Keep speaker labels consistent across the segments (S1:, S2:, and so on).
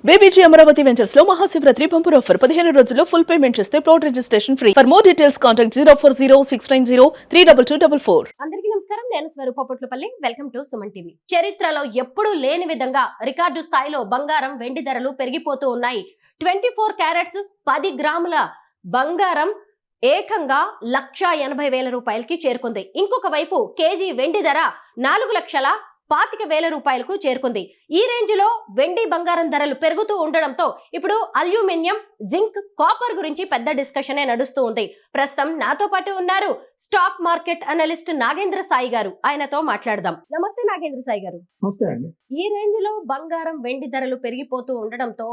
S1: BBG Amaravati ventures లో Mahashivratri bumper offer 15 రోజుల్లో full payment చేస్తే plot registration free. For more details contact 04069032244.
S2: అందరికీ నమస్కారం. నేను స్వరూపపట్లపల్లి. Welcome to Suman TV. చరిత్రలో ఎప్పుడూ లేని విధంగా రికార్డు స్థాయిలో బంగారం, వెండి ధరలు పెరిగిపోతూ ఉన్నాయి. 24 క్యారెట్స్ 10 గ్రాముల బంగారం ఏకంగా 1,80,000 రూపాయలకి చేరుకుంది. ఇంకొక వైపు కేజీ వెండి ధర 4,25,000 రూపాయలకు చేరుకుంది. ఈ రేంజ్ లో వెండి, బంగారం ధరలు పెరుగుతూ ఉండడంతో ఇప్పుడు అల్యూమినియం, జింక్, కాపర్ గురించి పెద్ద డిస్కషనే నడుస్తూ ఉంది. ప్రస్తుతం నాతో పాటు ఉన్నారు stock market analyst Nagendra Sai గారు. ఆయనతో మాట్లాడదాం. నమస్తే నాగేంద్ర సాయి గారు.
S3: నమస్తే అండి.
S2: ఈ రేంజ్ లో బంగారం, వెండి ధరలు పెరిగిపోతూ ఉండడంతో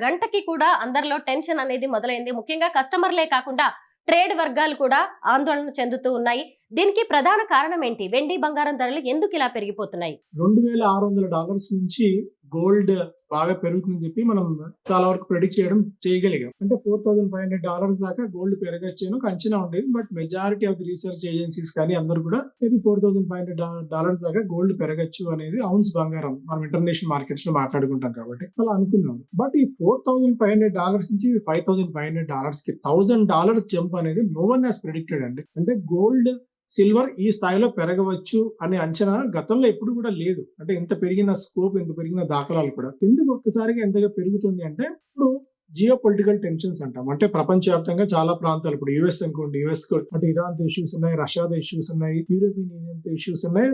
S2: గంటకి కూడా అందరిలో టెన్షన్ అనేది మొదలైంది. ముఖ్యంగా కస్టమర్లే కాకుండా ట్రేడ్ వర్గాలు కూడా ఆందోళన చెందుతూ ఉన్నాయి. దీనికి ప్రధాన కారణం ఏంటి? వెండి, బంగారం ధరలు ఎందుకు ఇలా పెరిగిపోతున్నాయి?
S3: $2,600 నుంచి గోల్డ్ బాగా పెరుగుతుందని చెప్పి మనం చాలా వరకు ప్రెడిక్ట్ చేయగలిగాం. అంటే $4,500 దాకా గోల్డ్ పెరగచ్చు అని ఒక అంచనా ఉండేది. But majority of the research agencies కానీ అందరూ కూడా మేబీ $4,500 దాకా గోల్డ్ పెరగచ్చు అనేది ఔన్స్ బంగారం మనం ఇంటర్నేషనల్ మార్కెట్స్ లో మాట్లాడుకుంటాం కాబట్టి అలా అనుకున్నాం. బట్ ఈ $4,500 నుంచి $5,500 కి $1,000 జంప్ అనేది నో వన్ హాస్ ప్రెడిక్టెడ్ అండి. అంటే గోల్డ్, సిల్వర్ ఈ స్థాయిలో పెరగవచ్చు అనే అంచనా గతంలో ఎప్పుడు కూడా లేదు. అంటే ఎంత పెరిగిన స్కోప్, ఎంత పెరిగిన దాఖలాలు కూడా. ఎందుకు ఒక్కసారిగా ఎంతగా పెరుగుతుంది అంటే ఇప్పుడు జియో పొలిటికల్ టెన్షన్స్ అంటాం. అంటే ప్రపంచవ్యాప్తంగా చాలా ప్రాంతాలు, ఇప్పుడు యుఎస్ అనుకోండి, యుఎస్ అంటే ఇరాన్ తో ఇష్యూస్ ఉన్నాయి, రష్యాతో ఇష్యూస్ ఉన్నాయి, యూరోపియన్ యూనియన్ తో ఇష్యూస్ ఉన్నాయి.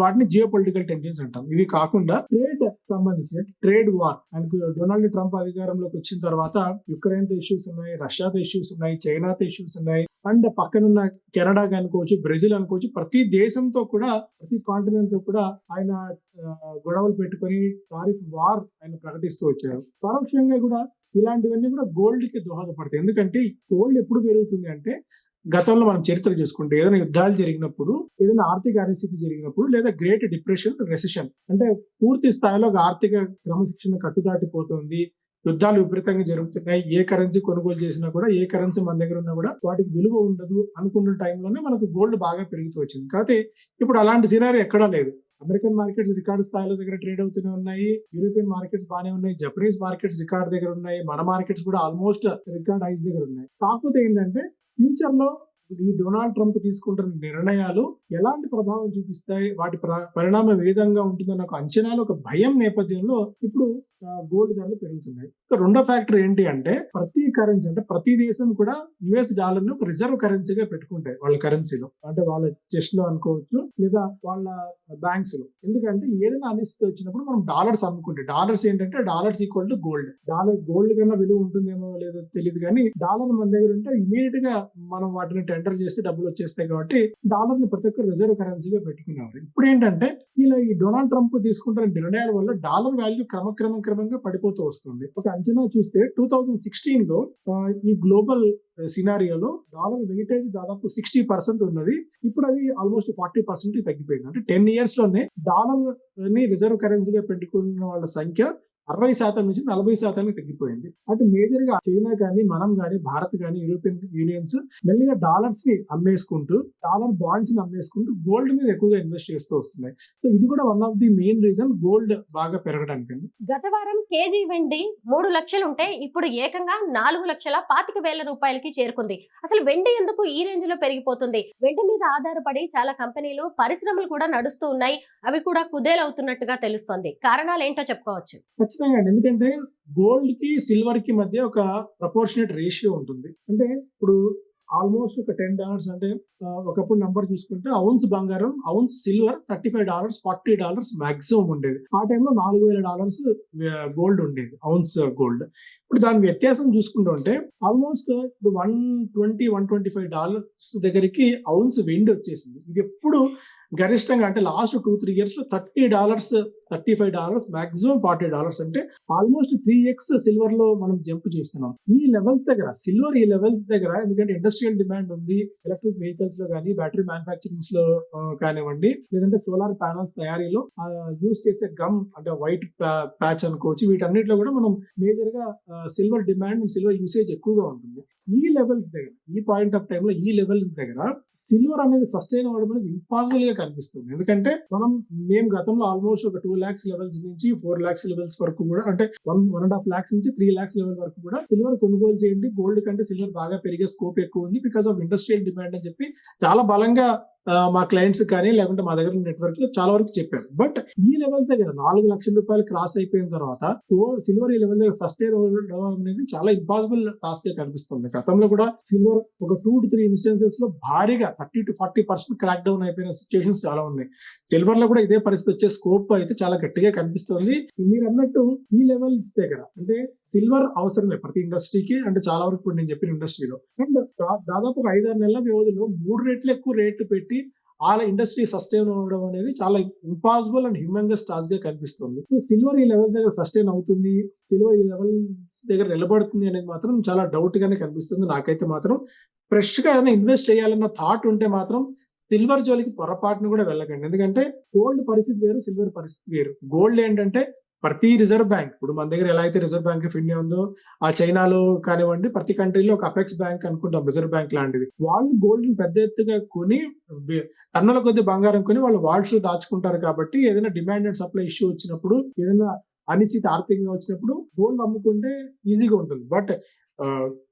S3: వాటిని జియో పొలిటికల్ టెన్షన్స్ అంటాం. ఇవి కాకుండా ట్రేడ్ సంబంధించిన ట్రేడ్ వార్, ఆయనకు డొనాల్డ్ ట్రంప్ అధికారంలోకి వచ్చిన తర్వాత యుక్రెయిన్ తో ఇష్యూస్ ఉన్నాయి, రష్యాతో ఇష్యూస్ ఉన్నాయి, చైనాతో ఇష్యూస్ ఉన్నాయి, అండ్ పక్కనున్న కెనడా అనుకోవచ్చు, బ్రెజిల్ అనుకోవచ్చు, ప్రతి దేశంతో కూడా, ప్రతి కాంటినెంట్ తో కూడా ఆయన గొడవలు పెట్టుకొని టారిఫ్ వార్ ఆయన ప్రకటిస్తూ వచ్చారు. పరోక్షంగా కూడా ఇలాంటివన్నీ కూడా గోల్డ్ కి దోహదపడతాయి. ఎందుకంటే గోల్డ్ ఎప్పుడు పెరుగుతుంది అంటే గతంలో మనం చరిత్ర చూసుకుంటే ఏదైనా యుద్ధాలు జరిగినప్పుడు, ఏదైనా ఆర్థిక అనిశ్చితి జరిగినప్పుడు, లేదా గ్రేట్ డిప్రెషన్, రెసిషన్ అంటే పూర్తి స్థాయిలో ఆర్థిక క్రమశిక్షణ కట్టుదాటిపోతుంది, యుద్ధాలు విపరీతంగా జరుగుతున్నాయి, ఏ కరెన్సీ కొనుగోలు చేసినా కూడా, ఏ కరెన్సీ మన దగ్గర ఉన్నా కూడా వాటికి విలువ ఉండదు అనుకున్న టైంలోనే మనకు గోల్డ్ బాగా పెరుగుతూ వచ్చింది. కాకపోతే ఇప్పుడు అలాంటి సినారీ ఎక్కడా లేదు. అమెరికన్ మార్కెట్స్ రికార్డు స్థాయిలో దగ్గర ట్రేడ్ అవుతూనే ఉన్నాయి, యూరోపియన్ మార్కెట్స్ బాగానే ఉన్నాయి, జపనీస్ మార్కెట్స్ రికార్డ్ దగ్గర ఉన్నాయి, మన మార్కెట్స్ కూడా ఆల్మోస్ట్ రికార్డ్ హైస్ దగ్గర ఉన్నాయి. కాకపోతే ఏంటంటే ఫ్యూచర్ లో ఈ డొనాల్డ్ ట్రంప్ తీసుకుంటున్న నిర్ణయాలు ఎలాంటి ప్రభావం చూపిస్తాయి, వాటి పరిణామం ఏ విధంగా ఉంటుందన్న ఒక అంచనాలు, ఒక భయం నేపథ్యంలో ఇప్పుడు గోల్డ్ ధరలు పెరుగుతున్నాయి. రెండో ఫ్యాక్టర్ ఏంటి అంటే ప్రతి కరెన్సీ, అంటే ప్రతి దేశం కూడా యుఎస్ డాలర్ ని ఒక రిజర్వ్ కరెన్సీగా పెట్టుకుంటాయి వాళ్ళ కరెన్సీలో, అంటే వాళ్ళ చెస్ట్ లో అనుకోవచ్చు లేదా వాళ్ళ బ్యాంక్స్ లో. ఎందుకంటే ఏదైనా అనిశ్చితి వచ్చినప్పుడు మనం డాలర్స్ అమ్ముకుంటే, డాలర్స్ ఏంటంటే dollars equal to gold. Gold కన్నా విలువ ఉంటుందేమో లేదో తెలియదు కానీ డాలర్ మన దగ్గర ఉంటే ఇమీడియట్ గా మనం వాటిని టెండర్ చేస్తే డబ్బులు వచ్చేస్తాయి కాబట్టి డాలర్ ని ప్రతి ఒక్క రిజర్వ్ కరెన్సీగా పెట్టుకున్నారు. ఇప్పుడు ఏంటంటే ఇలా ఈ డొనాల్డ్ ట్రంప్ తీసుకుంటున్న నిర్ణయాల వల్ల డాలర్ వాల్యూ క్రమంగా పడిపోతూ వస్తుంది. ఒక అంచనా చూస్తే 2016 లో ఈ గ్లోబల్ సినారియోలో డాలర్ వెయిటేజ్ దాదాపు 60% ఉన్నది. ఇప్పుడు అది ఆల్మోస్ట్ 40% తగ్గిపోయింది. అంటే 10 years లోనే డాలర్ ని రిజర్వ్ కరెన్సీగా పెట్టుకున్న వాళ్ళ సంఖ్య 60% నుంచి 40% తగ్గిపోయింది. అంటే మేజర్ గా చైనా కానీ, మనం కానీ, భారత్ కానీ, యూరోపియన్ యూనియన్స్ మెల్లిగా డాలర్స్ ని అమ్మేసుకుంటూ, డాలర్ బాండ్స్ ని అమ్మేసుకుంటూ గోల్డ్ మీద ఎక్కువగా ఇన్వెస్ట్ చేస్తూ వస్తున్నాయి. సో ఇది కూడా one of the main reason gold బాగా పెరగడానికి.
S2: గత వారం కేజీ వెండి 3 లక్షలు ఉంటే ఇప్పుడు ఏకంగా 4,25,000 రూపాయలకి చేరుకుంది. అసలు వెండి ఎందుకు ఈ రేంజ్ లో పెరిగిపోతుంది? వెండి మీద ఆధారపడి చాలా కంపెనీలు, పరిశ్రమలు కూడా నడుస్తూ ఉన్నాయి. అవి కూడా కుదేలవుతున్నట్టుగా తెలుస్తోంది. కారణాలు ఏంటో చెప్పుకోవచ్చు.
S3: ఎందుకంటే గోల్డ్ కి, సిల్వర్ కి మధ్య ఒక ప్రపోర్షనేట్ రేషియో ఉంటుంది. అంటే ఇప్పుడు ఆల్మోస్ట్ ఒక $10 అంటే ఒకప్పుడు నంబర్ చూసుకుంటే ఔన్స్ బంగారం, ఔన్స్ సిల్వర్ $35, $40 మాక్సిమం ఉండేది. ఆ టైంలో $4,000 గోల్డ్ ఉండేది, ఔన్స్ గోల్డ్. ఇప్పుడు దాని వ్యత్యాసం చూసుకుంటుంటే ఆల్మోస్ట్ ఇప్పుడు $120-125 దగ్గరికి ఔన్స్ వెండి వచ్చేసింది. ఇది ఎప్పుడు గరిష్టంగా అంటే లాస్ట్ 2-3 years లో $30, $35, మాక్సిమం $40. అంటే ఆల్మోస్ట్ 3x సిల్వర్ లో మనం జంప్ చేస్తున్నాం. ఈ లెవెల్స్ దగ్గర సిల్వర్, ఈ లెవెల్స్ దగ్గర ఎందుకంటే ఇండస్ట్రియల్ డిమాండ్ ఉంది, ఎలక్ట్రిక్ వెహికల్స్ లో కానీ, బ్యాటరీ మ్యానుఫాక్చరింగ్స్ లో కానివ్వండి, లేదంటే సోలార్ ప్యానల్స్ తయారీలో యూజ్ చేసే గమ్ అంటే వైట్ ప్యాచ్ అనుకోవచ్చు, వీటన్నిటిలో కూడా మనం మేజర్ గా సిల్వర్ డిమాండ్, సిల్వర్ యూసేజ్ ఎక్కువగా ఉంటుంది. ఈ లెవెల్స్ దగ్గర, ఈ పాయింట్ ఆఫ్ టైమ్ లో ఈ లెవెల్స్ దగ్గర సిల్వర్ అనేది సస్టైన్ అవ్వడం అనేది ఇంపాసిబుల్ గా కనిపిస్తుంది. ఎందుకంటే మేము గతంలో ఆల్మోస్ట్ ఒక 2 lakhs లెవెల్స్ నుంచి 4 lakhs లెవెల్స్ వరకు కూడా, అంటే 1.5 lakhs నుంచి 3 lakhs లెవెల్ వరకు కూడా సిల్వర్ కొనుగోలు చేయండి, గోల్డ్ కంటే సిల్వర్ బాగా పెరిగే స్కోప్ ఎక్కువ ఉంది బికాస్ ఆఫ్ ఇండస్ట్రియల్ డిమాండ్ అని చెప్పి చాలా బలంగా మా క్లయింట్స్ కానీ లేకుంటే మా దగ్గర నెట్వర్క్ లో చాలా వరకు చెప్పారు. బట్ ఈ లెవెల్ దగ్గర 4 లక్షల రూపాయలు క్రాస్ అయిపోయిన తర్వాత సిల్వర్ ఈ లెవెల్ దగ్గర సస్టైన్ అవ్వడం అనేది చాలా ఇంపాసిబుల్ టాస్క్ గా కనిపిస్తుంది. గతంలో కూడా సిల్వర్ ఒక 2 to 3 ఇన్స్టెన్సెస్ లో భారీగా 30 to 40% క్రాక్ డౌన్ అయిపోయిన సిచ్యువేషన్స్ చాలా ఉన్నాయి. సిల్వర్ లో కూడా ఇదే పరిస్థితి వచ్చే స్కోప్ అయితే చాలా గట్టిగా కనిపిస్తుంది. మీరు అన్నట్టు ఈ లెవెల్స్ దగ్గర అంటే సిల్వర్ అవసరమే ప్రతి ఇండస్ట్రీకి, అంటే చాలా వరకు ఇప్పుడు నేను చెప్పిన ఇండస్ట్రీలో. అండ్ దాదాపు ఒక 5-6 నెలల వ్యవధిలో 3 రెట్లు ఎక్కువ రేట్లు పెట్టి ఆ ఇండస్ట్రీ సస్టైన్ అవ్వడం అనేది చాలా ఇంపాసిబుల్ అండ్ హ్యూమంగస్ టాస్క్ గా కనిపిస్తుంది. సిల్వర్ ఈ లెవెల్స్ దగ్గర సస్టైన్ అవుతుంది, సిల్వర్ ఈ లెవెల్స్ దగ్గర నిలబడుతుంది అనేది మాత్రం చాలా డౌట్ గానే కనిపిస్తుంది. నాకైతే మాత్రం ఫ్రెష్ గా ఏదైనా ఇన్వెస్ట్ చేయాలన్న థాట్ ఉంటే మాత్రం సిల్వర్ జోలికి పొరపాటును కూడా వెళ్ళకండి. ఎందుకంటే గోల్డ్ పరిస్థితి వేరు, సిల్వర్ పరిస్థితి వేరు. గోల్డ్ ఏంటంటే ప్రతి రిజర్వ్ బ్యాంక్, ఇప్పుడు మన దగ్గర ఎలా అయితే రిజర్వ్ బ్యాంక్ ఆఫ్ ఇండియా ఉందో, ఆ చైనాలో కానివ్వండి, ప్రతి కంట్రీలో ఒక అపెక్స్ బ్యాంక్ అనుకుంటాం రిజర్వ్ బ్యాంక్ లాంటిది. వాళ్ళు గోల్డ్ ని పెద్ద ఎత్తుగా కొని టన్నుల కొద్ది బంగారం కొని వాళ్ళు వాల్స్ దాచుకుంటారు. కాబట్టి ఏదైనా డిమాండ్ అండ్ సప్లై ఇష్యూ వచ్చినప్పుడు, ఏదైనా అనిశ్చిత ఆర్థికంగా వచ్చినప్పుడు గోల్డ్ అమ్ముకుంటే ఈజీగా ఉంటుంది. బట్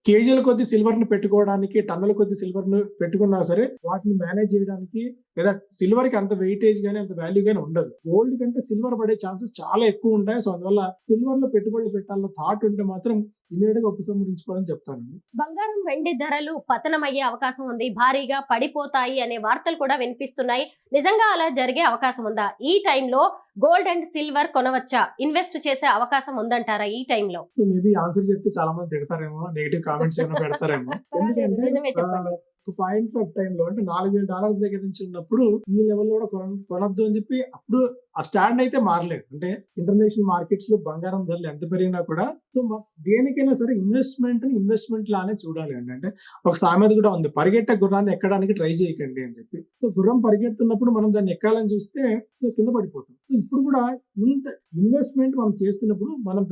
S3: కేజీల కొద్ది సిల్వర్ ని పెట్టుకోవడానికి, టన్నుల కొద్ది సిల్వర్ ను పెట్టుకున్నా సరే వాటిని మేనేజ్ చేయడానికి, లేదా సిల్వర్ కి అంత వెయిటేజ్ గానీ అంత వాల్యూ గానీ ఉండదు. గోల్డ్ కంటే సిల్వర్ పడే ఛాన్సెస్ చాలా ఎక్కువ ఉంటాయి. సో అందువల్ల సిల్వర్ లో పెట్టుబడులు పెట్టాలన్న థాట్ ఉంటే మాత్రం ఇమీడియట్ గా ఉపసంహరించుకోవాలని చెప్తానండి.
S2: బంగారం వెండి ధరలు పతనమయ్యే అవకాశం ఉంది, భారీగా పడిపోతాయి అనే వార్తలు కూడా వినిపిస్తున్నాయి. నిజంగా అలా జరిగే అవకాశం ఉందా? ఈ టైంలో గోల్డ్ అండ్ సిల్వర్ కొనవచ్చా? ఇన్వెస్ట్ చేసే అవకాశం ఉందంటారా ఈ టైంలో?
S3: సో మేబీ ఆన్సర్ చెప్తే చాలా మంది తిడతారేమో, నెగిటివ్ కామెంట్స్ ఏమైనా పెడతారేమో. ఎందుకంటే
S2: నిజమే చెప్పండి.
S3: ఒక పాయింట్ ఆఫ్ టైం లో అంటే $4,000 దగ్గర నుంచి ఉన్నప్పుడు ఈ లెవెల్ లో కూడా కొనొద్దు అని చెప్పి అప్పుడు ఆ స్టాండ్ అయితే మారలేదు. అంటే ఇంటర్నేషనల్ మార్కెట్స్ లో బంగారం ధరలు ఎంత పెరిగినా కూడా సో దేనికైనా సరే ఇన్వెస్ట్మెంట్ లానే చూడాలి అండి. అంటే ఒక సామెత కూడా ఉంది, పరిగెట్టే గుర్రాన్ని ఎక్కడానికి ట్రై చేయకండి అని చెప్పి. సో గుర్రం పరిగెడుతున్నప్పుడు మనం దాన్ని ఎక్కాలని చూస్తే కింద పడిపోతాం. సో ఇప్పుడు కూడా ఇంత ఇన్వెస్ట్మెంట్ మనం చేస్తున్నప్పుడు మనం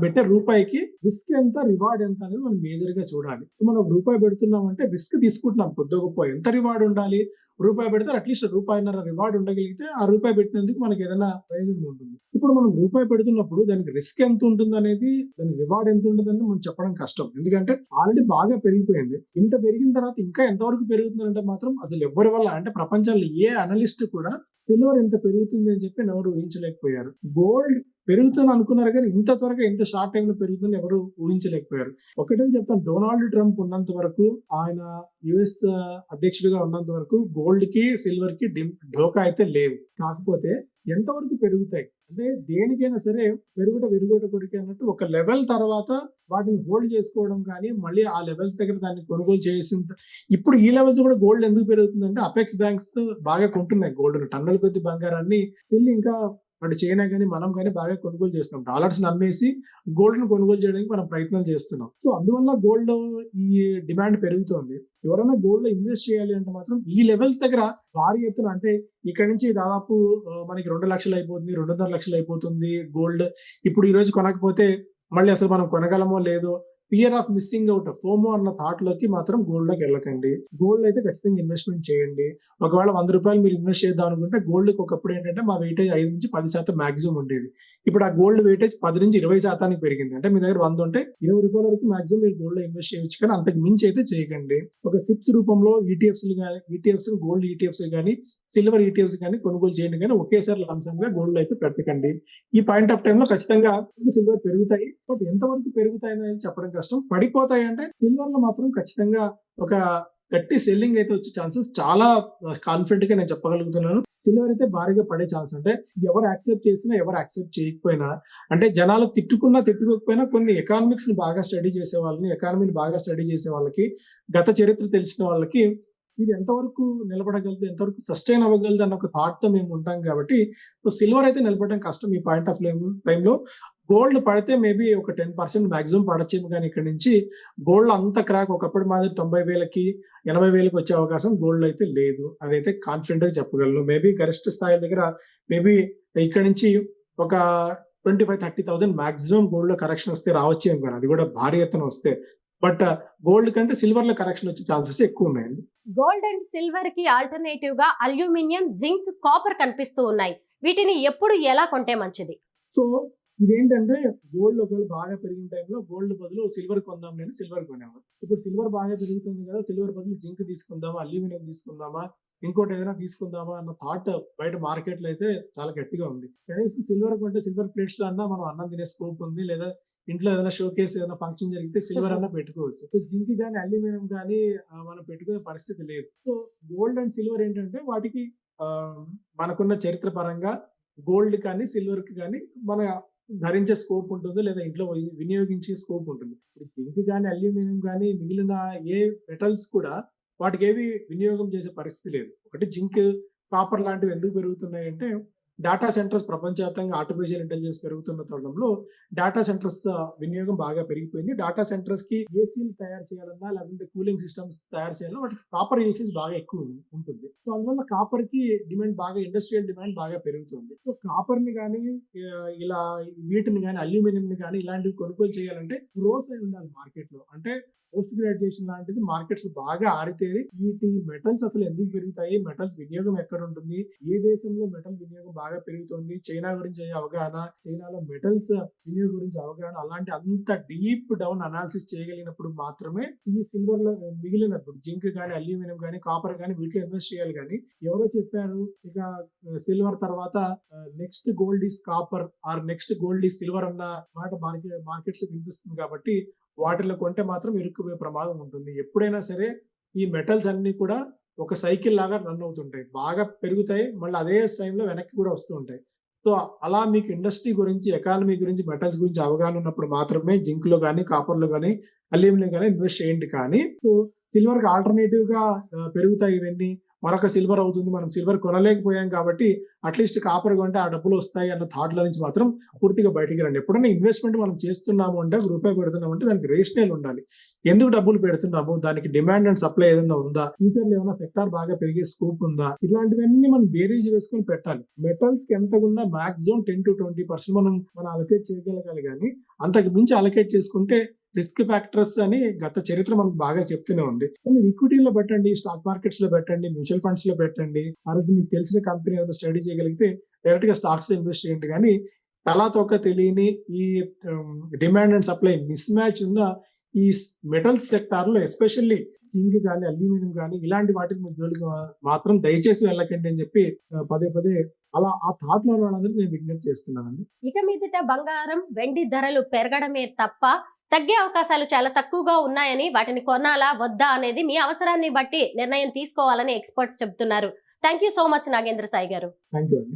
S3: పెట్టే రూపాయికి రిస్క్ ఎంత, రివార్డ్ ఎంత అనేది మనం మేజర్ గా చూడాలి. మనం రూపాయి పెడుతున్నామంటే రిస్క్ తీసుకుంటున్నాం, కొద్ది గొప్ప ఎంత రివార్డ్ ఉండాలి. రూపాయి పెడితే అట్లీస్ట్ ₹1.5 రివార్డ్ ఉండగలిగితే ఆ రూపాయి పెట్టినందుకు మనకి ఏదైనా ప్రయోజనం ఉంటుంది. ఇప్పుడు మనం రూపాయి పెడుతున్నప్పుడు దానికి రిస్క్ ఎంత ఉంటుంది అనేది, దానికి రివార్డ్ ఎంత ఉంటుంది అనేది మనం చెప్పడం కష్టం. ఎందుకంటే ఆల్రెడీ బాగా పెరిగిపోయింది. ఇంత పెరిగిన తర్వాత ఇంకా ఎంతవరకు పెరుగుతుందంటే మాత్రం అసలు ఎవరి వల్ల, అంటే ప్రపంచంలో ఏ అనలిస్ట్ కూడా సిల్వర్ ఎంత పెరుగుతుంది అని చెప్పి ఎవరు ఊహించలేకపోయారు. గోల్డ్ పెరుగుతుంది అనుకున్నారు కానీ ఇంత త్వరగా ఇంత షార్ట్ టైం లో పెరుగుతుంది ఎవరు ఊహించలేకపోయారు. ఒకటే చెప్తాను, డొనాల్డ్ ట్రంప్ ఉన్నంత వరకు, ఆయన యుఎస్ అధ్యక్షుడిగా ఉన్నంత వరకు గోల్డ్ కి సిల్వర్ కి ఢోకా అయితే లేదు. కాకపోతే ఎంతవరకు పెరుగుతాయి అంటే దేనికైనా సరే పెరుగుట కొరికే అన్నట్టు ఒక లెవెల్ తర్వాత వాటిని హోల్డ్ చేసుకోవడం కానీ మళ్ళీ ఆ లెవెల్స్ దగ్గర దాన్ని కొనుగోలు చేసిన ఇప్పుడు ఈ లెవెల్స్ కూడా గోల్డ్ ఎందుకు పెరుగుతుందంటే అపెక్స్ బ్యాంక్స్ బాగా కొంటున్నాయి గోల్డ్ టన్నుల కొద్ది బంగారాన్ని. వీళ్ళు ఇంకా అటు చైనా కానీ మనం కానీ బాగా కొనుగోలు చేస్తున్నాం. డాలర్స్ నమ్మేసి గోల్డ్ ను కొనుగోలు చేయడానికి మనం ప్రయత్నం చేస్తున్నాం. సో అందువల్ల గోల్డ్ ఈ డిమాండ్ పెరుగుతోంది. ఎవరైనా గోల్డ్ లో ఇన్వెస్ట్ చేయాలి అంటే మాత్రం ఈ లెవెల్స్ దగ్గర భారీ ఎత్తున, అంటే ఇక్కడ నుంచి దాదాపు మనకి 2 లక్షలు అయిపోతుంది, 2.5 లక్షలు అయిపోతుంది గోల్డ్. ఇప్పుడు ఈ రోజు కొనకపోతే మళ్ళీ అసలు మనం కొనగలమో లేదో, fear of missing out, FOMO అన్న థాట్ లోకి మాత్రం గోల్డ్ లోకి వెళ్ళకండి. గోల్డ్ అయితే ఖచ్చితంగా ఇన్వెస్ట్మెంట్ చేయండి. ఒకవేళ ₹100 మీరు ఇన్వెస్ట్ చేద్దాం అనుకుంటే గోల్డ్ కి ఒకప్పుడు ఏంటంటే మా వెయిటేజ్ 5 నుంచి 10% మాక్సిమం ఉండేది. ఇప్పుడు ఆ గోల్డ్ వెయిటేజ్ 10 నుంచి 20% పెరిగింది. అంటే మీ దగ్గర 100 ఉంటే ₹20 వరకు మాక్సిమం మీరు గోల్డ్ లో ఇన్వెస్ట్ చేయొచ్చు, కానీ అంతకు మించి అయితే చేయకండి. ఒక సిప్స్ రూపంలో ఈటీఎఫ్స్ గోల్డ్ ఈటీఎఫ్స్ కానీ సిల్వర్ ఈటీఎఫ్స్ కానీ కొనుగోలు చేయండి, కానీ ఒకేసారి లంసంగా గోల్డ్ అయితే పెట్టకండి. ఈ పాయింట్ ఆఫ్ టైం లో ఖచ్చితంగా సిల్వర్ పెరుగుతాయి, బట్ ఎంతవరకు పెరుగుతాయి అనేది చెప్పడం కష్టం. పడిపోతాయి అంటే సిల్వర్ లో మాత్రం ఖచ్చితంగా ఒక గట్టి సెల్లింగ్ అయితే వచ్చే ఛాన్సెస్ చాలా కాన్ఫిడెంట్ గా నేను చెప్పగలుగుతున్నాను. సిల్వర్ అయితే భారీగా పడే ఛాన్స్, అంటే ఎవరు యాక్సెప్ట్ చేసినా ఎవరు యాక్సెప్ట్ చేయకపోయినా, అంటే జనాలు తిట్టుకోకపోయినా కొన్ని ఎకానమిక్స్ ని బాగా స్టడీ చేసే వాళ్ళని, ఎకానమీని బాగా స్టడీ చేసే వాళ్ళకి, గత చరిత్ర తెలిసిన వాళ్ళకి ఇది ఎంతవరకు నిలబడగలదు, ఎంతవరకు సస్టైన్ అవ్వగలదు అన్న ఒక థాట్ తో మేము ఉంటాం. కాబట్టి సిల్వర్ అయితే నిలబడడం కష్టం ఈ పాయింట్ ఆఫ్ టైంలో. గోల్డ్ పడితే మేబీ ఒక 10% మాక్సిమం పడచ్చేమో, కానీ ఇక్కడ నుంచి గోల్డ్ అంత క్రాక్ ఒకప్పుడు మాదిరి 90,000కి 80,000కి వచ్చే అవకాశం గోల్డ్ అయితే లేదు. అదైతే కాన్ఫిడెంట్ గా చెప్పగలను. మేబీ గరిష్ట స్థాయి దగ్గర మేబీ ఇక్కడ నుంచి ఒక 25,000-30,000 మాక్సిమం గోల్డ్ లో కరెక్షన్ వస్తే రావచ్చేమో, కానీ అది కూడా భారీ ఎత్తున వస్తే బట్ గోల్డ్ కంటే సిల్వర్ లో కరెక్షన్ వచ్చే ఛాన్సెస్ ఎక్కువ ఉన్నాయండి.
S2: గోల్డ్ అండ్ సిల్వర్ కి ఆల్టర్నేటివ్ గా అల్యూమినియం, జింక్, కాపర్ కనిపిస్తూ ఉన్నాయి. వీటిని ఎప్పుడు ఎలా కొంటే మంచిది?
S3: సో ఇదేంటంటే గోల్డ్ ఒకవేళ బాగా పెరిగిన టైంలో గోల్డ్ బదులు సిల్వర్ కొందాం, నేను సిల్వర్ కొనేవాడు. ఇప్పుడు సిల్వర్ బాగా పెరుగుతుంది కదా, సిల్వర్ బదులు జింక్ తీసుకుందామా, అల్యూమినియం తీసుకుందామా, ఇంకోటి ఏదైనా తీసుకుందామా అన్న థాట్ బయట మార్కెట్ లో అయితే చాలా గట్టిగా ఉంది. కనీసం సిల్వర్ కొంటే సిల్వర్ ప్లేట్స్ లో అన్నా మనం అన్నం తినే స్కోప్ ఉంది, లేదా ఇంట్లో ఏదైనా షో కేసు ఏదైనా ఫంక్షన్ జరిగితే సిల్వర్ అన్నా పెట్టుకోవచ్చు. సో జింక్ కానీ అల్యూమినియం కానీ మనం పెట్టుకునే పరిస్థితి లేదు. సో గోల్డ్ అండ్ సిల్వర్ ఏంటంటే వాటికి మనకున్న చరిత్ర పరంగా గోల్డ్ కానీ సిల్వర్ కి కానీ మన ధరించే స్కోప్ ఉంటుంది, లేదా ఇంట్లో వినియోగించే స్కోప్ ఉంటుంది. ఇప్పుడు జింక్ కానీ అల్యూమినియం కానీ మిగిలిన ఏ మెటల్స్ కూడా వాటికి ఏవి వినియోగం చేసే పరిస్థితి లేదు. ఒకటి జింక్, కాపర్ లాంటివి ఎందుకు పెరుగుతున్నాయి అంటే డేటా సెంటర్స్ ప్రపంచవ్యాప్తంగా ఆర్టిఫిషియల్ ఇంటెలిజెన్స్ పెరుగుతున్న తరుణంలో డేటా సెంటర్స్ వినియోగం బాగా పెరిగిపోయింది. డేటా సెంటర్స్ కి ఏసీలు తయారు చేయాలన్నా, లేకుంటే కూలింగ్ సిస్టమ్స్ తయారు చేయాలన్నా వాటికి కాపర్ యూసేజ్ బాగా ఎక్కువ ఉంటుంది. సో అందువల్ల కాపర్ కి డిమాండ్ బాగా, ఇండస్ట్రియల్ డిమాండ్ బాగా పెరుగుతుంది. సో కాపర్ ని కానీ ఇలా వీటిని కానీ అల్యూమినియం ని కానీ ఇలాంటివి కొనుగోలు చేయాలంటే గ్రోస్ అయి ఉండాలి మార్కెట్ లో. అంటే పోస్ట్ గ్రాడ్యుయేషన్ లాంటిది మార్కెట్స్ బాగా ఆరితేరి వీటి మెటల్స్ అసలు ఎందుకు పెరుగుతాయి, మెటల్స్ వినియోగం ఎక్కడ ఉంటుంది, ఏ దేశంలో మెటల్ వినియోగం బాగా పెరుగుతుంది, చైనా గురించి అవగాహన, చైనాలో మెటల్స్ వినియోగం గురించి అవగాహన, అలాంటి అంత డీప్ డౌన్ అనాలిసిస్ చేయగలిగినప్పుడు మాత్రమే ఈ సిల్వర్ లో మిగిలినప్పుడు జింక్ కానీ అల్యూమినియం కానీ కాపర్ కానీ వీటిలో ఇన్వెస్ట్ చేయాలి. కానీ ఎవరో చెప్పారు ఇక సిల్వర్ తర్వాత next gold is copper or next gold is silver అన్న మాట మార్కెట్స్ వినిపిస్తుంది. కాబట్టి వాటిలో కొంటే మాత్రం ఇరుక్కుపోయే ప్రమాదం ఉంటుంది. ఎప్పుడైనా సరే ఈ మెటల్స్ అన్ని కూడా ఒక సైకిల్ లాగా రన్ అవుతుంటాయి, బాగా పెరుగుతాయి, మళ్ళీ అదే టైంలో వెనక్కి కూడా వస్తూ ఉంటాయి. సో అలా మీకు ఇండస్ట్రీ గురించి, ఎకానమీ గురించి, మెటల్స్ గురించి అవగాహన ఉన్నప్పుడు మాత్రమే జింక్ లో కానీ, కాపర్ లో కానీ, అల్యూమినియం కానీ ఇన్వెస్ట్ చేయండి. కానీ సో సిల్వర్ కి ఆల్టర్నేటివ్ గా పెరుగుతాయి ఇవన్నీ, మరొక సిల్వర్ అవుతుంది, మనం సిల్వర్ కొనలేకపోయాం కాబట్టి అట్లీస్ట్ కాపర్ కొంటే ఆ డబ్బులు వస్తాయి అన్న థాట్ లో నుంచి మాత్రం పూర్తిగా బయటికి రండి. ఎప్పుడైనా ఇన్వెస్ట్మెంట్ మనం చేస్తున్నాము అంటే, ఒక రూపాయి పెడుతున్నాము అంటే దానికి రేషనల్ ఉండాలి. ఎందుకు డబ్బులు పెడుతున్నాము, దానికి డిమాండ్ అండ్ సప్లై ఏదైనా ఉందా, ఫ్యూచర్ లో ఏమైనా సెక్టార్ బాగా పెరిగే స్కోప్ ఉందా, ఇలాంటివన్నీ మనం బేరీజ్ వేసుకొని పెట్టాలి. మెటల్స్ కి ఎంత ఉన్నా మాక్సిమం 10 to 20% మనం అలొకేట్ చేయగలగాలి. కానీ అంతకు మించి అలొకేట్ చేసుకుంటే రిస్క్ ఫ్యాక్టర్స్ అని గత చరిత్ర మనకు బాగా చెప్తూనే ఉంది. మీరు ఈక్విటీలో పెట్టండి, స్టాక్ మార్కెట్స్ లో పెట్టండి, మ్యూచువల్ ఫండ్స్ లో పెట్టండి. ఆ రోజు మీకు తెలిసిన కంపెనీ ఏదైనా స్టడీ చేయగలిగితే డైరెక్ట్ గా స్టాక్స్ లో ఇన్వెస్ట్ చేయండి. కానీ తలా తోక తెలియని ఈ demand and supply miss match ఉన్న ఈ మెటల్స్ సెక్టార్ లో ఎస్పెషల్లీ జింక్ కానీ అల్యూమినియం కానీ ఇలాంటి వాటికి మీరు జోలికి మాత్రం దయచేసి వెళ్ళకండి అని చెప్పి పదే పదే అలా ఆ థాట్ లో వాళ్ళందరూ నేను విజ్ఞప్తి చేస్తున్నానండి.
S2: ఇక మీదట బంగారం, వెండి ధరలు పెరగడమే తప్ప తగ్గే అవకాశాలు చాలా తక్కువగా ఉన్నాయని, వాటిని కొనాలా వద్దా అనేది మీ అవసరాన్ని బట్టి నిర్ణయం తీసుకోవాలని ఎక్స్పర్ట్స్ చెబుతున్నారు. Thank you so much Nagendra Sai garu.
S3: Thank you అండి.